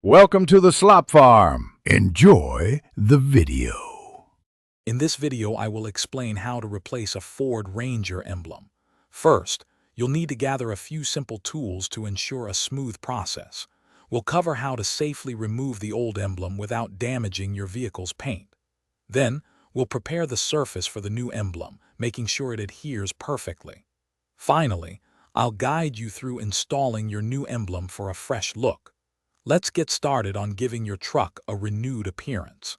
Welcome to the Slop Farm. Enjoy the video. In this video, I will explain how to replace a Ford Ranger emblem. First, you'll need to gather a few simple tools to ensure a smooth process. We'll cover how to safely remove the old emblem without damaging your vehicle's paint. Then, we'll prepare the surface for the new emblem, making sure it adheres perfectly. Finally, I'll guide you through installing your new emblem for a fresh look. Let's get started on giving your truck a renewed appearance.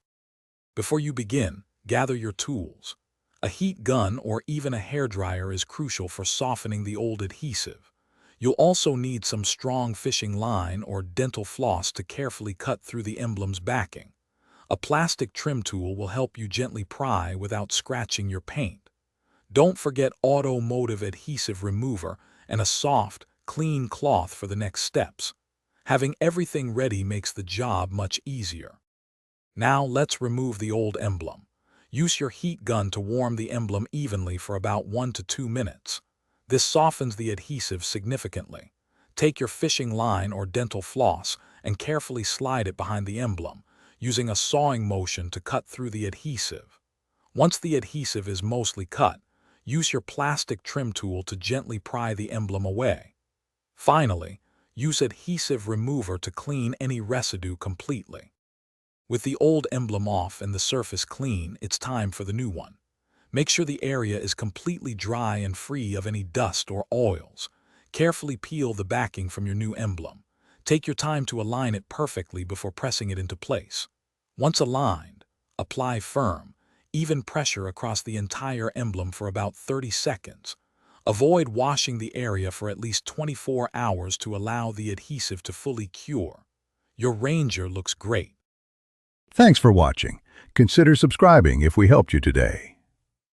Before you begin, gather your tools. A heat gun or even a hairdryer is crucial for softening the old adhesive. You'll also need some strong fishing line or dental floss to carefully cut through the emblem's backing. A plastic trim tool will help you gently pry without scratching your paint. Don't forget automotive adhesive remover and a soft, clean cloth for the next steps. Having everything ready makes the job much easier. Now let's remove the old emblem. Use your heat gun to warm the emblem evenly for about 1 to 2 minutes. This softens the adhesive significantly. Take your fishing line or dental floss and carefully slide it behind the emblem, using a sawing motion to cut through the adhesive. Once the adhesive is mostly cut, use your plastic trim tool to gently pry the emblem away. Finally, use adhesive remover to clean any residue completely. With the old emblem off and the surface clean, it's time for the new one. Make sure the area is completely dry and free of any dust or oils. Carefully peel the backing from your new emblem. Take your time to align it perfectly before pressing it into place. Once aligned, apply firm, even pressure across the entire emblem for about 30 seconds. Avoid washing the area for at least 24 hours to allow the adhesive to fully cure. Your Ranger looks great. Thanks for watching. Consider subscribing if we helped you today.